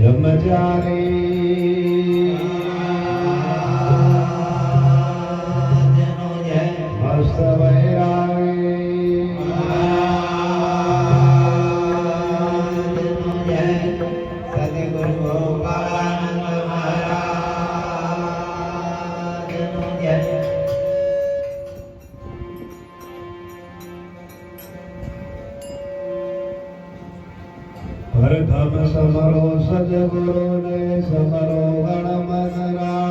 બ્રહ્મચારી મસ્ત વૈરાગી સદગુરુ ગોપાળાનંદ મહારાજનો જય. પ્રથમ સમરો સદગુરુ ને સમરો ગણમનરા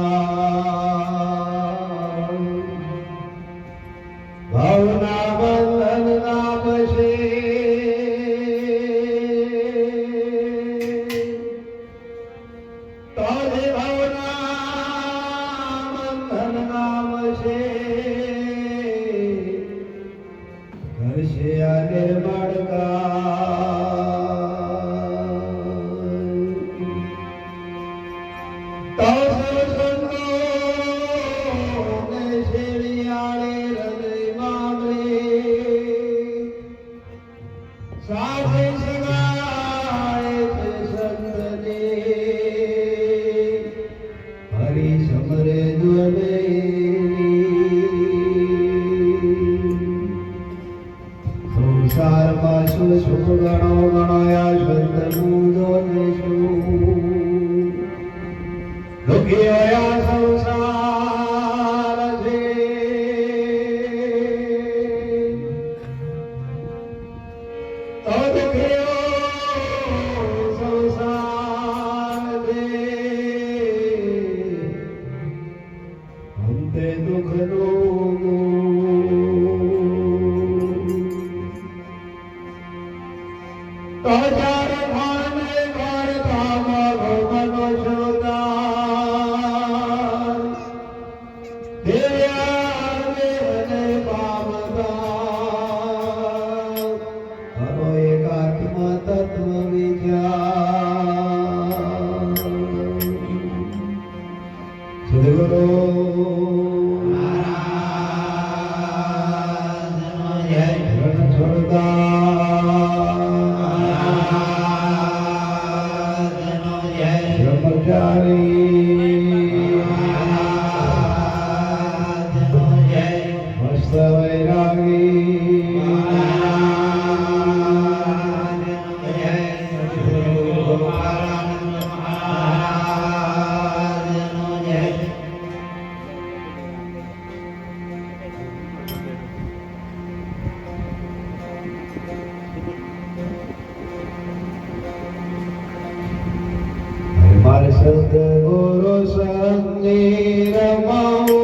ભાવના બંધન ના પછી તોજે ભાવના બંધન નામ છે કરશે આ નિર્મળ સંસારમાં શું શું ગણો ગણોયા શબ્દનું જોઈશું દુઃખી હોયા સંસાર છે તો દુઃખીઓ સંસાર છે અંતે દુઃખનું તો જ્યારે ભાને ઘર ધામ ભગવનો શ્રોતા દેવ્યાને પામતા હરો એકાત્મ તત્વ વિચાર સદગુરુ મહારાજનો જય. છોડતા મસ્ત વૈરાગી મારે સદગુરુ સંગી રમાવો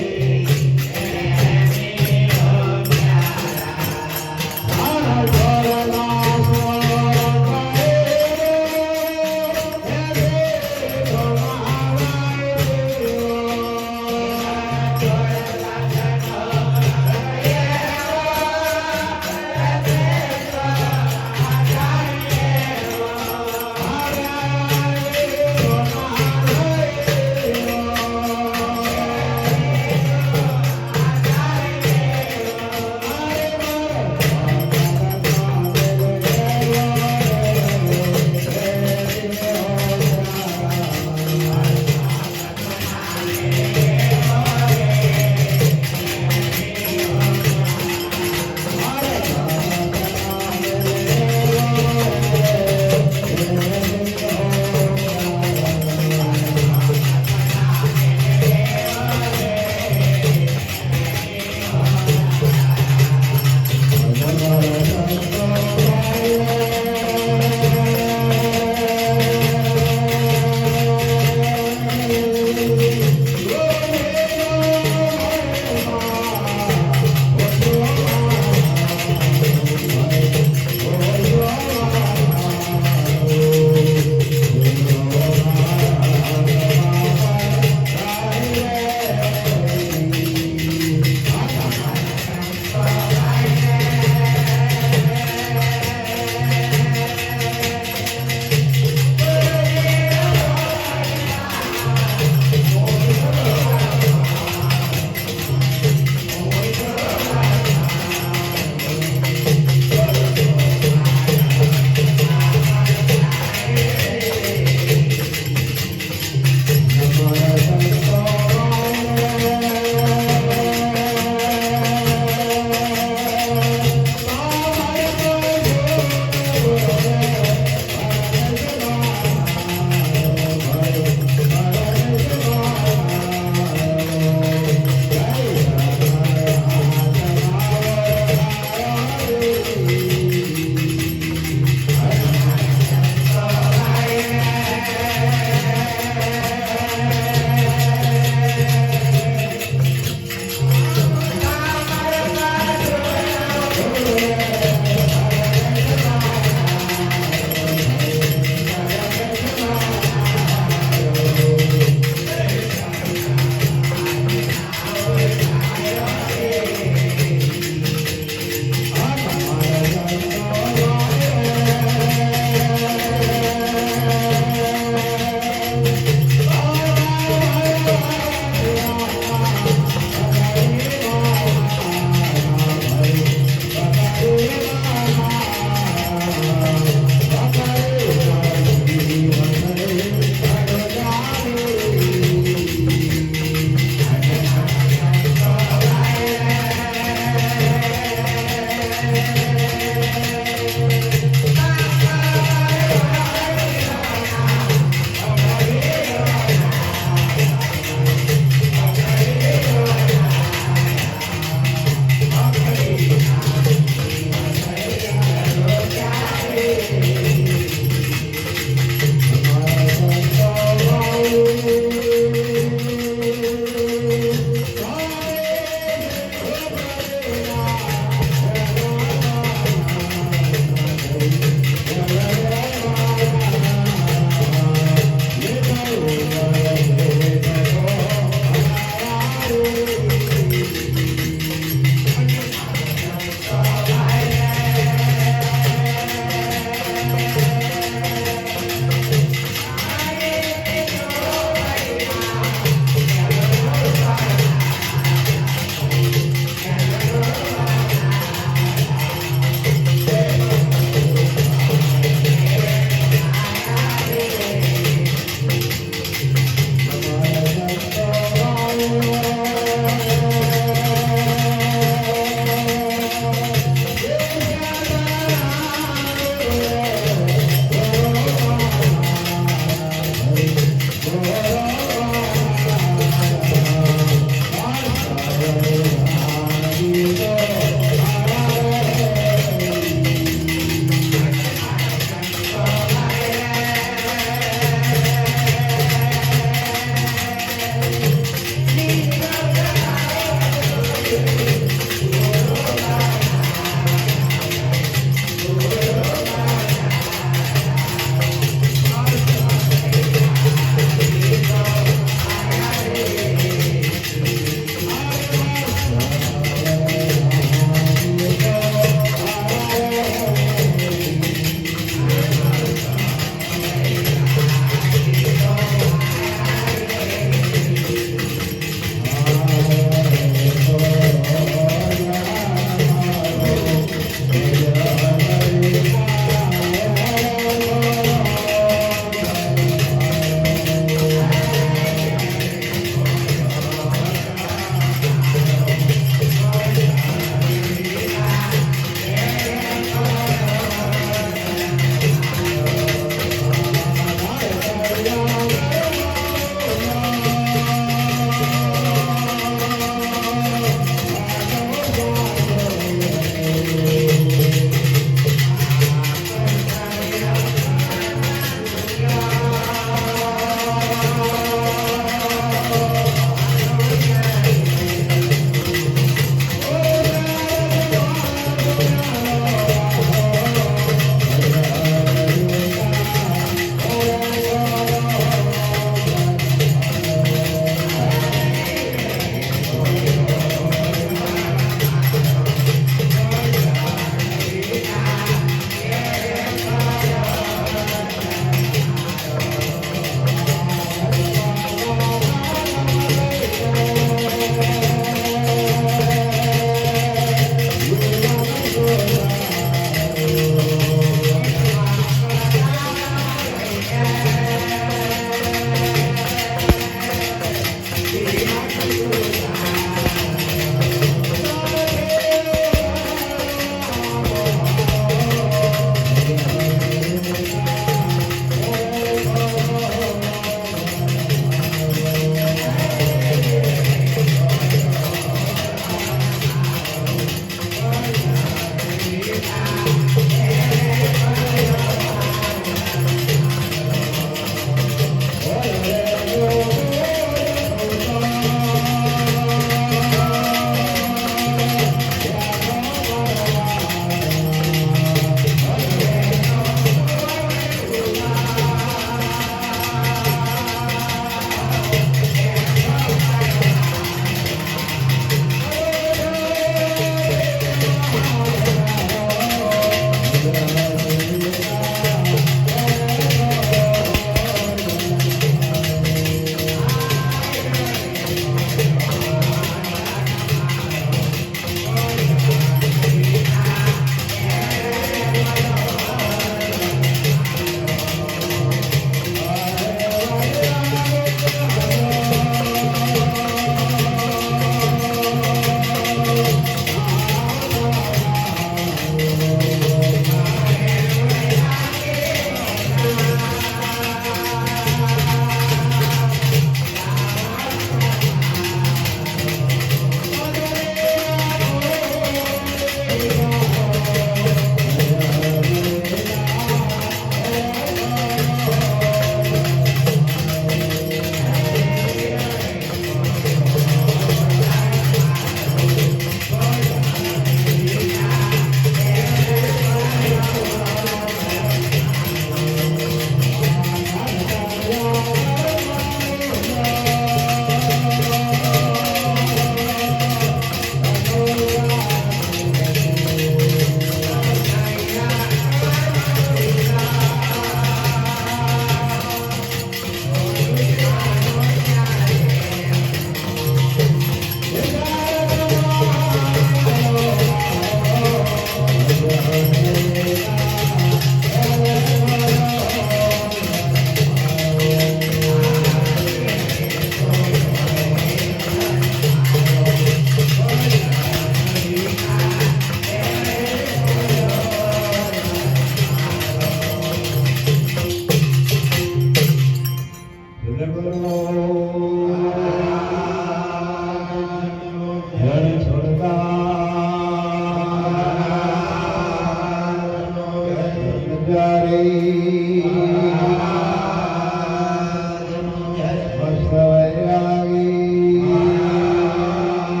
મહારાજનો જય મસ્ત વૈરાગી મહારાજનો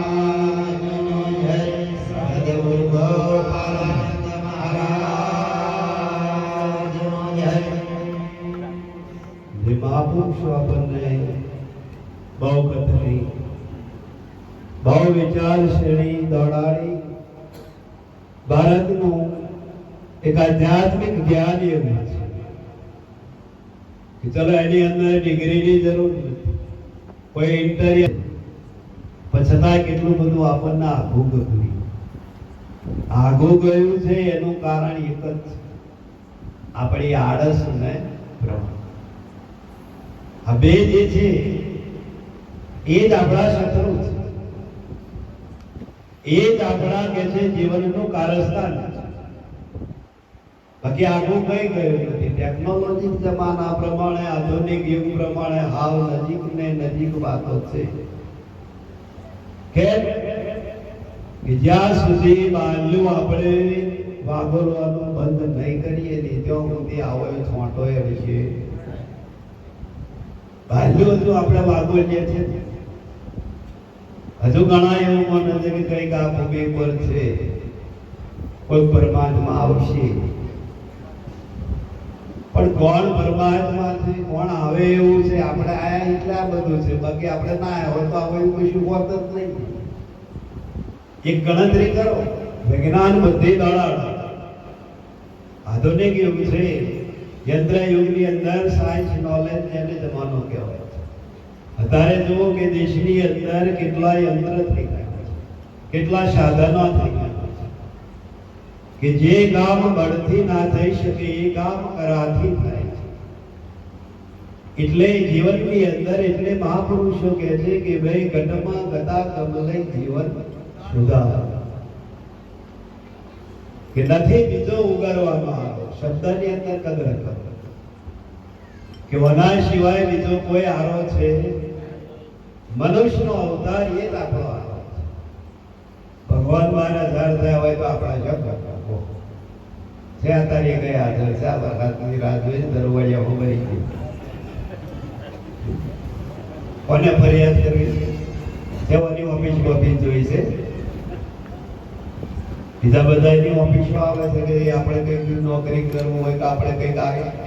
જય સદગુરુ ગોપાળાનંદ મહારાજનો જય જે મહાપુરુષો આપણને બહુ કથની બહુ વિચાર શ્રેણી દોડાડી ભારતનું એક આધ્યાત્મિક જ્ઞાન એવું છે કે ચલો એની અંદર ડિગ્રીની જરૂર નથી, કોઈ ઇન્ટરિયર પણ છતાં કેટલું બધું આપણને આઘું ગયું છે. એનું કારણ એક જ છે, આપણી આળસ ને ભ્રમ. આ બે જે છે એ જ આપણા શત્રુ છે, એ જ આપણા કે છે જીવનનું કારસ્તાન છે. બાકી આગળ કઈ ગયું નથી. ટેકનોલોજી જમાના પ્રમાણે, આધુનિક યુગ પ્રમાણે હાવ નજીક ને નજીક વાતો છે કે જ્યાં સુધી બાલ્યું આપણે વાગોરવાનું બંધ નહીં કરીએ ને ત્યાં સુધી આવો છોંટો હશે. બાલ્યું હજુ આપણે વાગોરીએ છીએ. હજુ ઘણા એવું માને છે કે કઈક આ ભૂમિ પર છે કોઈ પરમાત્મા આવશે, પણ કોણ પરમાત્મા છે, કોણ આવે એવું છે? આપણે આયા એટલા બધું છે, બાકી આપણે ના આવ્યા હોય તો આવું કશું હોત જ નહીં. એક ગણતરી કરો, વિજ્ઞાન બુદ્ધિ દોડાડો. આધુનિક યુગ છે, યંત્ર યુગની અંદર સાયન્સ નોલેજ જેને જમાનો કહેવાય છે. અત્યારે જુઓ કે દેશની અંદર કેટલા યંત્ર થઈ ગયા છે, કેટલા સાધનો થઈ ગયા છે કે જે કામ બળથી ના થઈ શકે એ કામ કરાથી થાય છે. એટલે જીવનની અંદર એટલે મહાપુરુષો કહે છે કે ભાઈ ઘટમાં ગતા કમલય જીવન સુધાર, કે નથી બીજો ઉગારવાનો આવ્યો. શબ્દની અંદર કદર કરો કે વના સિવાય બીજો કોઈ આરો છે? મનુષ્યનો અવતાર એ જ આપણો આરો છે. ભગવાન 12,000 થયા હોય તો આપણા શબ્દ છે તારી કઈ હાજર છે? આ વરસાદની રાહ જોઈને દરવાજા ઉભરી ગઈ. કોને ફરિયાદ કરવી? તેઓની ઓફિસ જોઈ છે. બીજા બધા એની ઓફિસો આવે છે કે આપણે કંઈક નોકરી કરવું હોય કે આપણે કંઈક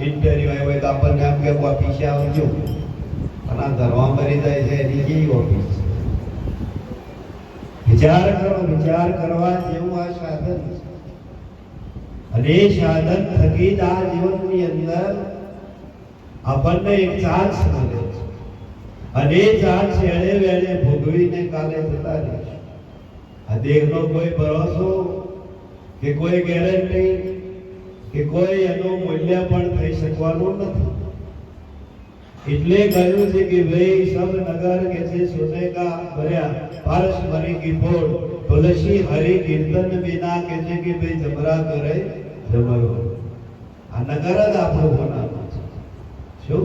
ઇન્ટરવ્યુ હોય તો આપણને એમ કે ઓફિસે આવજો, અને આ ધરવા મરી જાય છે એની કેવી ઓફિસ? વિચાર કરો, વિચાર કરવા જેવું આ સાધન છે. અને એ સાધન થકી જ આ જીવનની અંદર આપણને એક ચાન્સ મળે છે, અને એ ચાન્સ એણે વેળે ભોગવીને કાલે જતા રહેશે. આ દેહનો કોઈ ભરોસો કે કોઈ ગેરંટી કે કોઈ એનું મૂલ્ય પણ થઈ શકવાનું નથી. એટલે કહ્યું છે કે ભાઈ સબ નગર કે છે સોને કા ભર્યા પારસ મરી કી ફોડ તુલસી હરિ કીર્તન વિના કે છે કે ભાઈ જબરા કરે જબરો. આ નગર જ આપણું હોનાનું છે. શું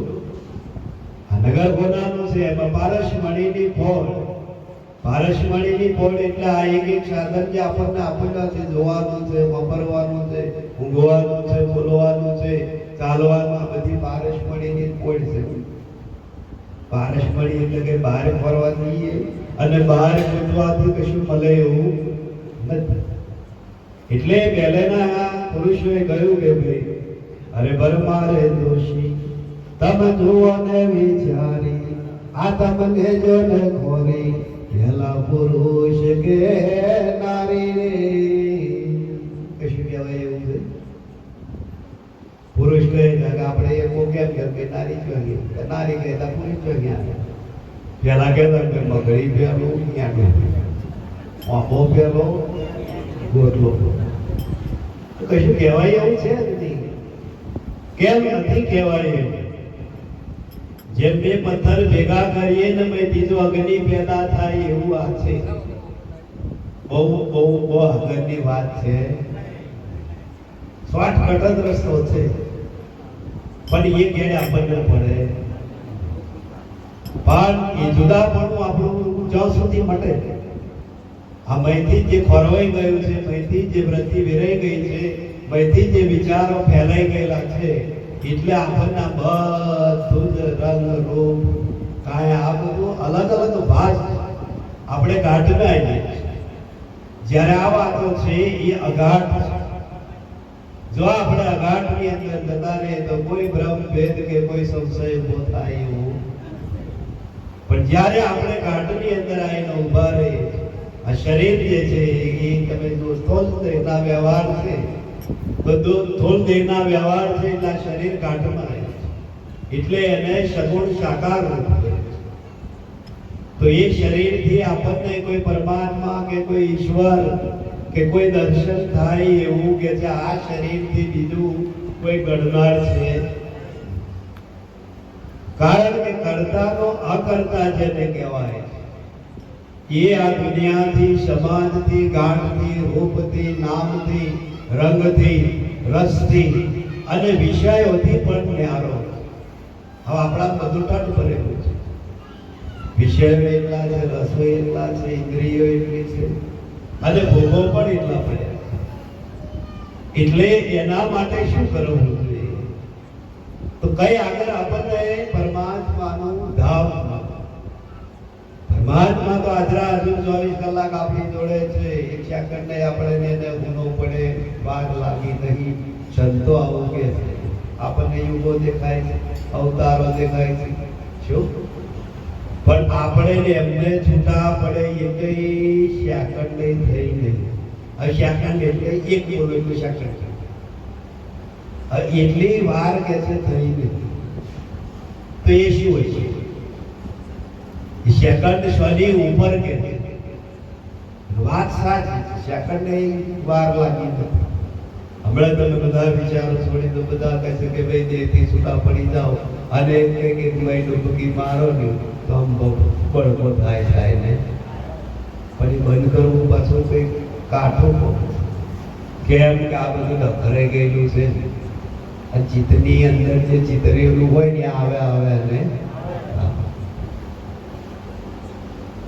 આ નગર હોનાનું છે? એમાં પારસ મણીની ફોડ, પારસમણીની ફોડ એટલે આ એક એક સાધન જે આપણને આપેલા છે, જોવાનું છે, વાપરવાનું છે, ઊંઘવાનું છે, બોલવાનું છે, ચાલવાનું, આ બધી પારસમણીની ફોડ છે. પારસમણી એટલે કે બહાર ફરવા જઈએ અને બહાર ગોતવાથી કશું મળે એવું નથી. એટલે પહેલાના પુરુષોએ કહ્યું કે ભાઈ અરે બરમારે દોષી તમે જુઓ ને વિચારી, આ તમને જો ને ખોરી પેલા પુરુષ કે નારી રે. કશું કહેવાય એવું છે? પુરુષ કહે કે આપણે એ કેમ કે નારી જોઈએ, નારી કહેતા પુરુષ જોઈએ. પેલા કહેતા કે મગરી પેલો આંબો પેલો ગોટલો. કશું કહેવાય એવું છે નથી. કેમ નથી કહેવાય એવું? જેમ બે પથ્થર ભેગા કરીએ ને ભાઈ બીજો અગ્નિ પેદા થાય એવું આ છે. બહુ બહુ બહુ આગળની વાત છે. શોર્ટકટ જ રસ્તો છે, પણ એ ઘેરે આપણને પડે. પણ એ જુદાપણું આપણું જ્યાં સુધી મટે, આ મયથી જે ખોરવાઈ ગયું છે, મયથી જે વૃત્તિ વિરાઈ ગઈ છે, મયથી જે વિચારો ફેલાઈ ગયેલા છે, એટલે આપણને બધું જ રંગ રૂપ કાંઈ આ બધું અલગ અલગ ભાત આપણે ગાંઠના આવીએ. જ્યારે આ વાતો છે એ અગાઢ છે. જો આપણે અગાઢની અંદર જતા રહીએ તો કોઈ ભ્રમ ભેદ કે કોઈ સંશય ઉભો થાય એવું. પણ જ્યારે આપણે ગાંઠની અંદર આવીને ઊભા રહીએ, આ શરીર જે છે એ તમે જો સ્થૂળ દેહના વ્યવહાર છે, બધું સ્થૂળ દેહના વ્યવહાર છે એટલે આ શરીર ગાંઠમાં રહે છે. એટલે એને સગુણ સાકાર રૂપ કહે છે. તો એ શરીરથી આપણને કોઈ પરમાત્મા કે કોઈ ઈશ્વર કે કોઈ દર્શન થાય એવું કે છે આ શરીરથી બીજું કોઈ ગણનાર છે. કારણ કે કર્તાનો અકર્તા જેને કહેવાય એ આ દુનિયાથી, સમાજથી, ગાંઠથી, રૂપથી, નામથી, રંગથી, રસથી અને વિષયોથી પણ ન્યારો. હવે આપણા બધું ટટ ભરેલું છે. વિષયો એટલા છે, રસો એટલા છે, ઇન્દ્રિયો એટલી છે અને ભોગો પણ એટલા પડ્યા છે. એટલે એના માટે શું કરવું જોઈએ? તો કઈ આગળ આપણને પરમાત્માનું ધામ. પરમાત્મા તો આજરા હજુ 24 કલાક આપણી જોડે છે. એક સેકન્ડ ને આપણે એને ગુનો પડે, વાર લાગી નહીં. સંતો આવું કે છે, આપણને યુગો દેખાય છે, અવતારો દેખાય છે. શું? પણ આપણે એમને છૂટા પડે એ કઈ સેકન્ડ નહીં થઈ નહીં. હવે સેકન્ડ એટલે એક બોલો એટલું સેકન્ડ એટલી વાર કે છે થઈ નહીં. તો એ શું હોય છે? સેકન્ડ સ્વની ઉપર કે વાત સાચી, સેકન્ડ વાર લાગી નથી. હમણાં તમે બધા વિચારો છોડી દો, બધા કહે છે કે ભાઈ દેહથી છૂટા પડી જાઓ અને કે ડૂબકી મારો ને તો આમ બહુ પડકો થાય ને. પણ એ બંધ કરવું પાછું કંઈક કાઠું કેમ કે આ બધું ડખરે ગયેલું છે. આ ચિત્તની અંદર જે ચિતરેલું હોય ને આવે ને.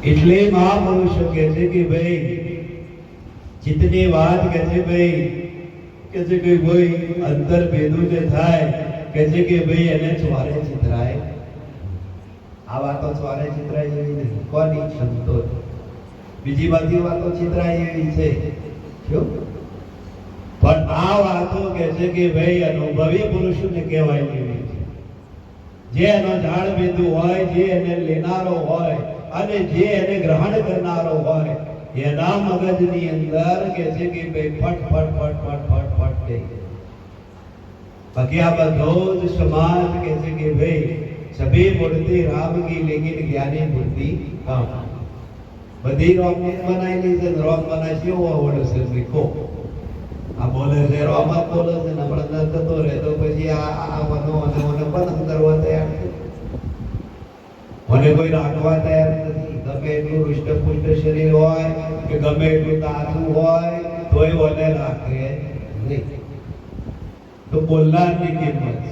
એટલે મહાપુરુષો કહે છે કે ભાઈ ચિત્તની વાત કે છે ભાઈ કે છે કે કોઈ અંતર ભેદું જે થાય કે છે કે ભાઈ એને ચોરે ચિતરાય. આ વાતો ચોરે ચિતરાય એવી નથી. કોની? સંતો. બીજી બધી વાતો ચિતરાય એવી છે. શું? પણ આ વાતો કે છે કે ભાઈ અનુભવી પુરુષોને કહેવાય એવી છે. જે એનો ઝાડ ભેદુ હોય, જે એને લેનારો હોય અને જે એને ગ્રહણ કરનારો હોય, એના મગજની અંદર કે છે કે ભાઈ ફટ ફટ ફટ ફટ ફટ ફટ થઈ. બાકી આ બધો જ સમાજ કે છે કે ભાઈ સભી મૂર્તિ રામ કી લેકિન જ્ઞાની મૂર્તિ કમ. બધી રોમ બનાવેલી છે. રોમ બનાવી કેવો આવડે છે શીખો. આ બોલે છે રોમ જ બોલે છે ને આપણે અંદર થતો રહે તો પછી આ બધો અને બંધ કરવા તૈયાર છે. મને કોઈ રાખવા તૈયાર નથી. ગમે એટલું હૃષ્ટપુષ્ટ શરીર હોય કે ગમે એટલું તાજું હોય તોય મને રાખે નહીં. તો બોલનારની કિંમત છે.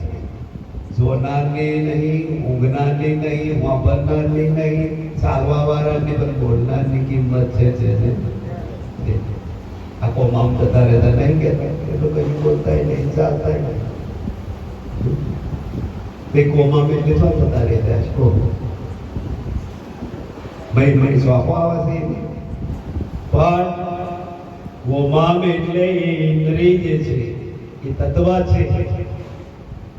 જોનારની નહીં, ઊંઘનારની નહીં, વાપરનારની નહીં, ચાલવા વાળાની પણ બોલનારની કિંમત છે. આ કોમામ જતા રહેતા નહીં કહેતા એ તો કઈ બોલતા નહીં, ચાલતા નહીં. કોમામ એટલે શું થતા રહેતા છે? મહિને સ્વાપો આવે છે. પણ કોમામ એટલે એ ઇન્દ્રિય જે છે એ તત્વ છે.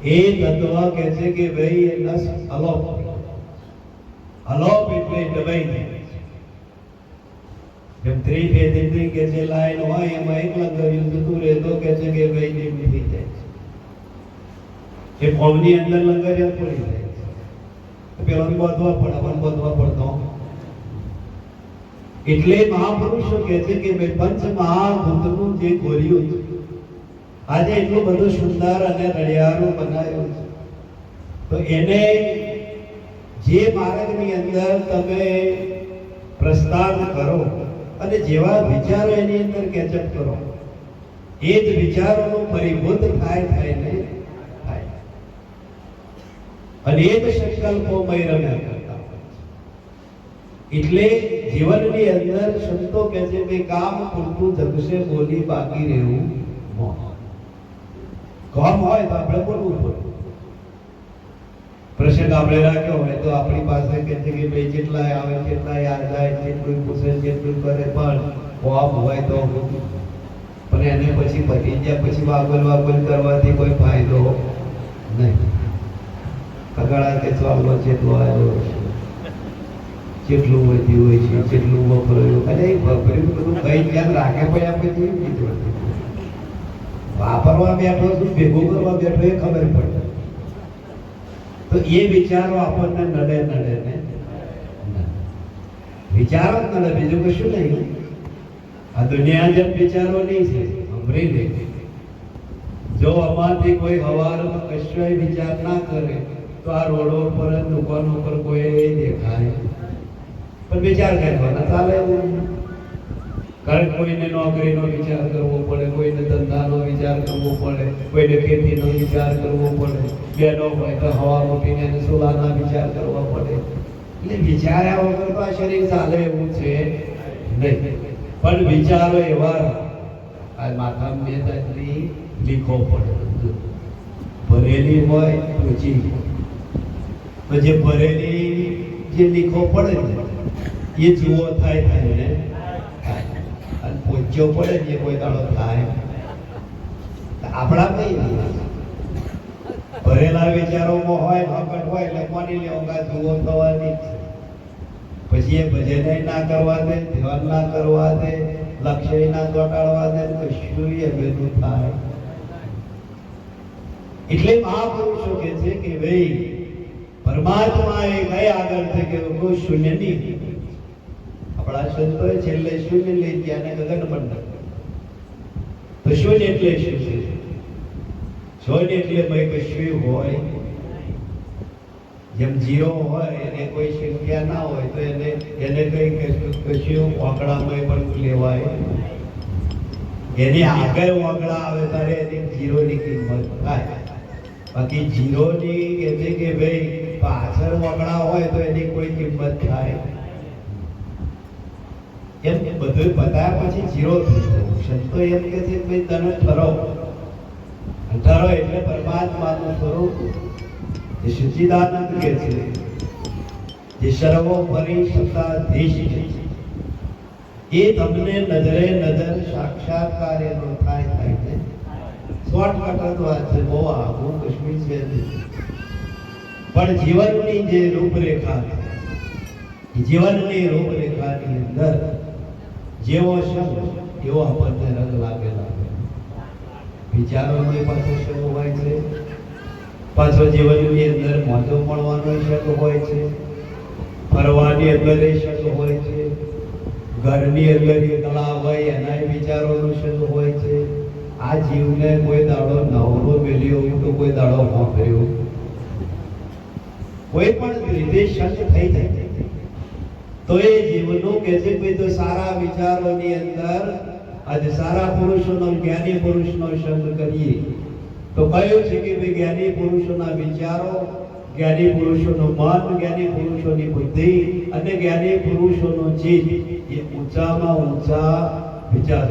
એ તત્વ કહે છે કે ભાઈ એ નસ અલોપ. અલોપ એટલે દબાઈ જાય. જેમ ત્રિભેદ ઇન્દ્રિય કે છે લાઈન હોય એમાં એક લંગરિયું જતું રહે તો કે છે કે ભાઈ નિમ થઈ જાય છે. એ ફોર્મની અંદર લંગરિયા પડી જાય છે. પેલો બધવા પડે પણ બધવા પડતો. એટલે મહાપુરુષો કહે છે કે ભાઈ પંચ મહાભૂતનું જે ગોળ્યું છે આજે એટલું બધું સુંદર અને રળિયારું બનાવ્યું છે. તો એને જે માર્ગની અંદર તમે પ્રસ્થાન કરો અને જેવા વિચારો એની અંદર કેચઅપ કરો એ જ વિચારોનું પરિભૂત થાય ને થાય. અને એ જ સંકલ્પોમય રમ્યા કરતા હોય છે. એટલે જીવનની અંદર સંતો કહે છે કે કામ પૂરતું જગશે બોલી બાકી રહેવું મોહ. કામ હોય તો આપણે બોલવું પડે. ગામડે રાખ્યો હોય તો આપણી પાસે કે છે કે ભાઈ જેટલા આવે કેટલા યાદ જાય જેટલું પૂછે જેટલું કરે પણ કોમ હોય તો પણ એને પછી પતી ગયા પછી વાગલ કરવાથી કોઈ ફાયદો નહીં. અગાડા કે ચાલો જેટલો આવ્યો છે જેટલું વધ્યું હોય છે જેટલું વપરાયું અને એ વપરાયું બધું કઈ ધ્યાન રાખે પણ આપણે કેવી રીતે વાપરવા બેઠો છું ભેગું કરવા બેઠો એ ખબર પડે. તો એ વિચારો આપણને નડે ને વિચારો જ નડે, બીજું કશું નહીં. આ દુનિયા જેમ વિચારો નહીં છે અમરી નહીં. જો આમાંથી કોઈ હવારમાં કશો વિચાર ના કરે તો આ રોડો પર દુકાનો પર કોઈ દેખાય પણ વિચાર કરવાના ચાલે એવું. કારણ કોઈને નોકરીનો વિચાર કરવો પડે, કોઈને ધંધાનો વિચાર કરવો પડે, કોઈને ખેતીનો વિચાર કરવો પડે, બેનો હોય તો હવા મૂકીને એને સોલાના વિચાર કરવા પડે. એટલે વિચાર્યા વગર તો આ શરીર ચાલે એવું છે નહીં. પણ વિચારો એવા આ માથામાં બે તકલી લીખો પડે, ભરેલી હોય ઊંચી તો જે ભરેલી જે લીખો પડે ને એ જુઓ થાય ને અને પૂછ્યો પડે ને કોઈ દાડો થાય. આપણા કઈ ભરેલા વિચારોમાં હોય ફકટ હોય એટલે કોની લેવા જુઓ થવાની. પછી એ ભજન ના કરવા દે, ધ્યાન ના કરવા દે, લક્ષ્ય ના ચોટાડવા દે, કશું એ બધું થાય. એટલે મહાપુરુષો કે છે કે ભાઈ પરમાત્મા એ કઈ આગળ છે કે કોઈ શૂન્ય નહીં. આપણા સંતોએ છેલ્લે શૂન્ય લઈ ગયા અને ગગન બંધ. તો શૂન્ય એટલે શું છે? શૂન્ય એટલે ભાઈ કશું હોય. જેમ જીરો હોય એને કોઈ સંખ્યા ના હોય તો એને કઈ કશું આંકડામાં પણ લેવાય. એની આગળ આંકડા આવે ત્યારે એની જીરોની કિંમત થાય. બાકી જીરોની કે છે કે ભાઈ પાછળ આંકડા હોય તો એની કોઈ કિંમત થાય. એમ બધું બતાવ્યા પછી જીરો થઈ જાય. સંતો એમ કે છે ભાઈ તને ઠરો એટલે પરમાત્માનું સ્વરૂપ જે સચ્ચિદાનંદ કે છે, જે સર્વોપરી સત્તાધીશ છે, એ તમને નજરે નજર સાક્ષાત્કાર એનો થાય છે. શોર્ટકટ જ વાત છે, બહુ આઘું કશ્મીર છે પણ જીવનની જે રૂપરેખા છે, જીવનની રૂપરેખાની અંદર જેવો શબ્દ એવો આપણને રંગ લાગેલા. વિચારોની પાછો શબ્દ હોય છે, પાછો જીવનની અંદર મોજો મળવાનો શબ્દ હોય છે, ફરવાની અંદર એ શબ્દ હોય છે, ઘરની અંદર એકલા હોય એના વિચારોનો શબ્દ હોય છે. આ જીવને કોઈ દાડો નવરો મેલ્યો તો કોઈ દાડો વાપર્યો કોઈ પણ રીતે શબ્દ થઈ જાય તો એ જીવનું કે છે ભાઈ તો સારા વિચારોની અંદર આજે સારા પુરુષોનો જ્ઞાની પુરુષનો શબ્દ કરીએ તો કયું છે કે ભાઈ જ્ઞાની પુરુષોના વિચારો, જ્ઞાની પુરુષોનું મન, જ્ઞાની પુરુષોની બુદ્ધિ અને જ્ઞાની પુરુષોનો ચિત્ત એ ઊંચામાં ઊંચા વિચાર.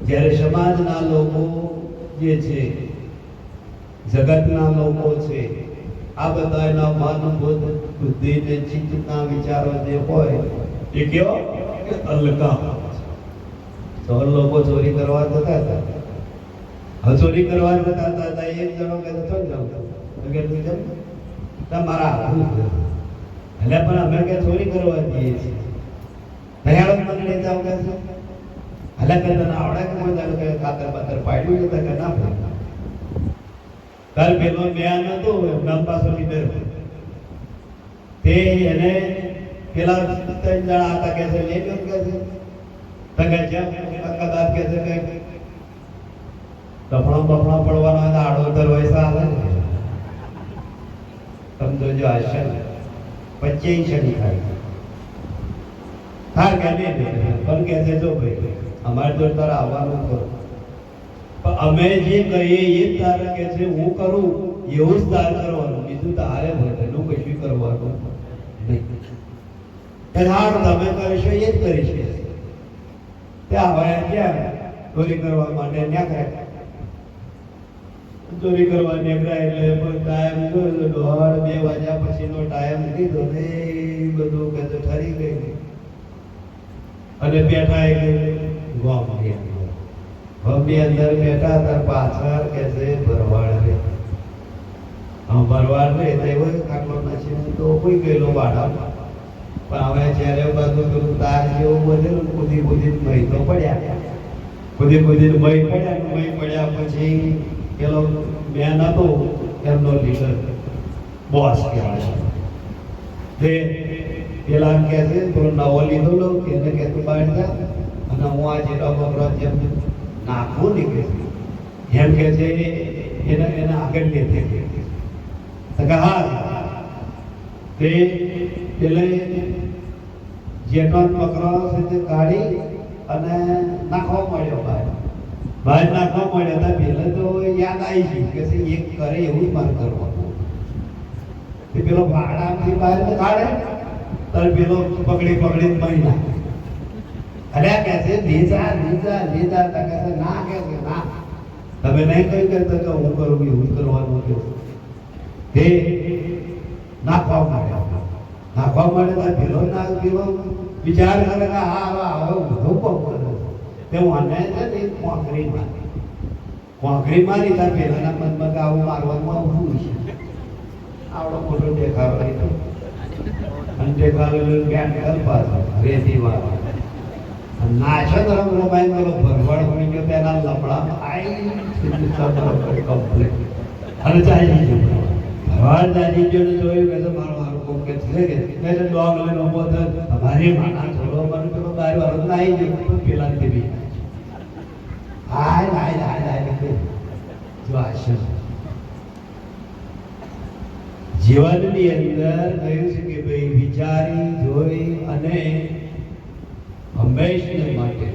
જ્યારે સમાજના લોકો જે છે, જગતના લોકો છે, આ બધાના મન, બુદ્ધિ ને ચિત્તના વિચારો જે હોય એ કેવો હલકા. ચોર લોકો ચોરી કરવા જતા હતા. હવે ચોરી કરવા જતા હતા એક જણો કે છો જાવ તમારા હાથું એટલે પણ અમે કે ચોરી કરવા જઈએ છીએ. દયાળુ મને લઈ જાવ કે હલા કરતા આવડે કે કોઈ જાણ કે ખાતર પાતર પાડ્યું છે કે ના પડે. કાલ પેલો મ્યાન હતો એમના પાસે લીધેલો તે એને પેલા 3 જણા હતા કે છે લઈ ગયો કે છે તકે જેમ કદાચ કે છે કે કપડા પડવાનો હોય તો આડો દરવાજા આવે ને સમજો જો આશા 25 શની થાય હા કે નહીં પણ કે છે જો ભાઈ અમારે જો તારા આવવાનું કરો પણ અમે જે કહીએ એ તારે કે છે હું કરું એવું જ તાર કરવાનું, બીજું તારે ભરેલું કશું કરવાનું નહીં. તમે કરીશો એ જ કરીશું. ત્યાં હવે ક્યાં ચોરી કરવા માટે ન્યા કરે ચોરી કરવા નીકળ્યા એટલે ટાઈમ જોયો 1:30-2 વાગ્યા પછીનો ટાઈમ કીધો ને એ બધું કે તો ઠરી ગઈ અને બેઠા એક ગામની અંદર બેઠા હતા પાછળ કે છે ભરવાડ રે ભરવાડ રે તો એવો ખાટલો નાખીને તો કોઈ ગયેલો વાડામાં પણ હવે જ્યારે બધું પેલું તાર જેવું બધેલું કૂદી કૂદીને મહી તો પડ્યા કૂદી કૂદીને મહી પડ્યા પછી પેલો બેન હતો એમનો લીડર બોસ કહેવાય તે પેલા કહે છે પેલો નવો લીધો લો એને કે તું બહાર જા અને હું આ જેટલો બકરો જેમ નાખવું નહીં કે એમ કે છે એને આગળ લેતે કે હા તે પેલે જેટલો બકરો છે તે કાઢી અને નાખવા મળ્યો બહાર નાખવા મળ્યો હતા પેલા તો યાદ આવી ગયું કે છે એક કરે એવું જ મારે કરવાનું તે પેલો ભાડાથી બહાર કાઢે તારે પેલો પકડીને મહિના અલ્યા કે છે લીધા તા કે છે ના કે ના તમે નહીં કઈ કરતા કે હું કરું એવું જ કરવાનું કે તે નાખવા માંડે પેલો વિચાર કરે કે હા હવે હું કરે તે મને છે ને કોંકરી મારી તાર પેલાના મનમાં કે આવું મારવામાં ઊભું છે આવડો મોટો દેખાડો લીધો અને દેખાડો જ્ઞાન કરવા રેતી વાળા નાશો ધરમ રમાઈ ગયેલો ભરવાડ બની ગયો તેના લપડા આઈ કમ્પ્લીટ અને ચાલી ગયો ભરવાડ ચાલી ગયો ને જોયું કે મારો હારું કોમ કે છે કે એટલે ડોગ લઈને ઉભો થયો અમારી માના છોડો મને પેલો દારૂ હારું ના આવી ગયો પેલા દેવી હાય જો આશા જીવનની અંદર કહ્યું છે કે ભાઈ વિચારી જોઈ અને હંમેશને માટે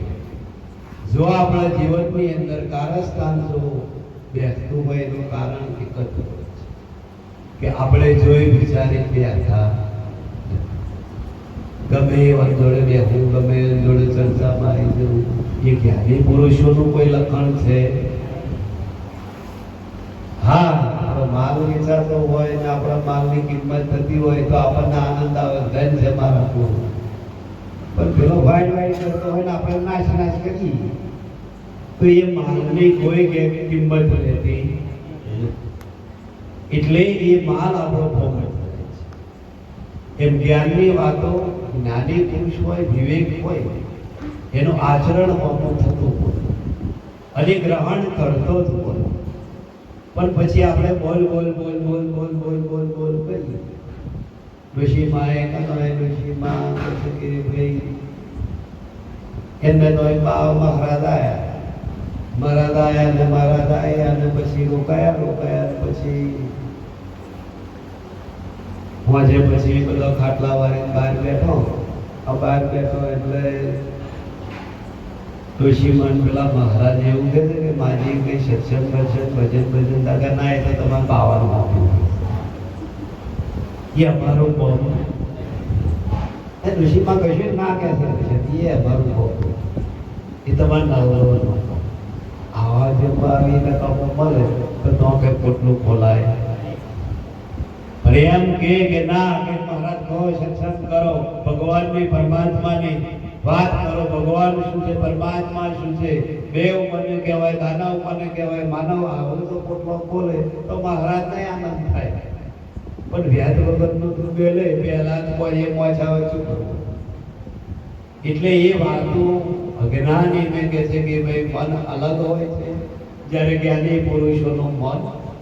જો આપણા જીવનની અંદર કારસ્તાન જો બેસતું હોય એનું કારણ એક જ કે આપણે જોઈ વિચારી બેઠા ગમે એવા જોડે બેસવું ગમે એવા જોડે ચર્ચા મારી જવું એ જ્ઞાની પુરુષોનું કોઈ લક્ષણ છે હા આપણો માલ વેચાતો હોય ને આપણા માલની કિંમત થતી હોય તો આપણને આનંદ આવે ધન છે મારા પૂરું પણ પેલો વાઈટ કરતો હોય ને આપણે નાશ કરીએ તો એ માલની કોઈ કિંમત રહેતી એટલે એ માલ આપણો ભોગવ એમ જ્ઞાનની વાતો જ્ઞાની પુરુષ હોય વિવેક હોય એનું આચરણ હોતું થતું હોય અને ગ્રહણ કરતો જ હોય પણ પછી આપણે બોલ કરીએ ઋષિમાં એક ઋષિમાં કે ભાઈ એમને તો મહારાજ આવ્યા અને પછી રોકાયા પછી બધો ખાટલા વાળીને બહાર બેઠો એટલે ઋષિમાન પેલા મહારાજ એવું કહે છે કે માજી કઈ સત્સંગ ભજન દાદા ના એ તો તમારે બાવાનું આપ્યું એ અમારું કોમ ઋષિમાં કશું ના કહે છે એ અમારું કોમ એ તમારે નવરવાનું આવા જે આવીને કામો મળે તો કે પોટલું ખોલાય પ્રેમ કે ના કે મહારાજ કહો સત્સંગ કરો ભગવાનની પરમાત્માની વાત કરો ભગવાન શું છે પરમાત્મા શું છે દેવ મને કહેવાય દાનવ મને કહેવાય માનવ આવું તો પોટલો ખોલે તો મહારાજને આનંદ થાય પણ વ્યાજ વગરનું તું બેલે પહેલા કોઈ એ મોછાવે શું કરવું એટલે એ વાતો અજ્ઞાની ને કહે છે કે ભાઈ મન અલગ હોય છે જ્યારે જ્ઞાની પુરુષોનું મન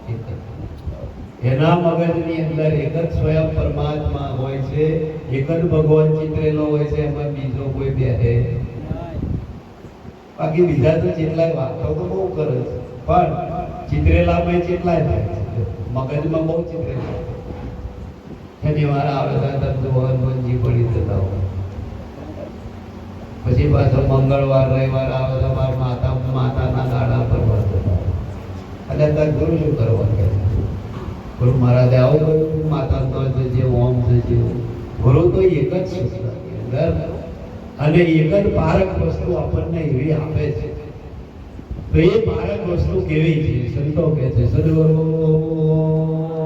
એક એના મગજની અંદર એક જ સ્વયં પરમાત્મા હોય છે એક જ ભગવાન ચિત્રેલો હોય છે એમાં બીજો કોઈ બેહે બાકી બીજા તો જેટલાય વાતો તો બહુ કરે છે પણ ચિત્રેલામાં જેટલાય થાય છે મગજમાં બહુ ચિત્રેલા એની વાર આવે વનજી પડી જતા હોય પછી પાછો મંગળવાર રવિવાર આવે તો માતાના ગાડા ભરવા જતા અને અત્યારે ગુરુ શું કરવા કે ગુરુ મહારાજે આવું કહ્યું માતા તો જજે ઓમ જજે ગુરુ તો એક જ સૂચનાની અંદર અને એક જ પારક વસ્તુ આપણને એવી આપે છે તો એ પારક વસ્તુ કેવી છે? સંતો કહે છે સદગુરુ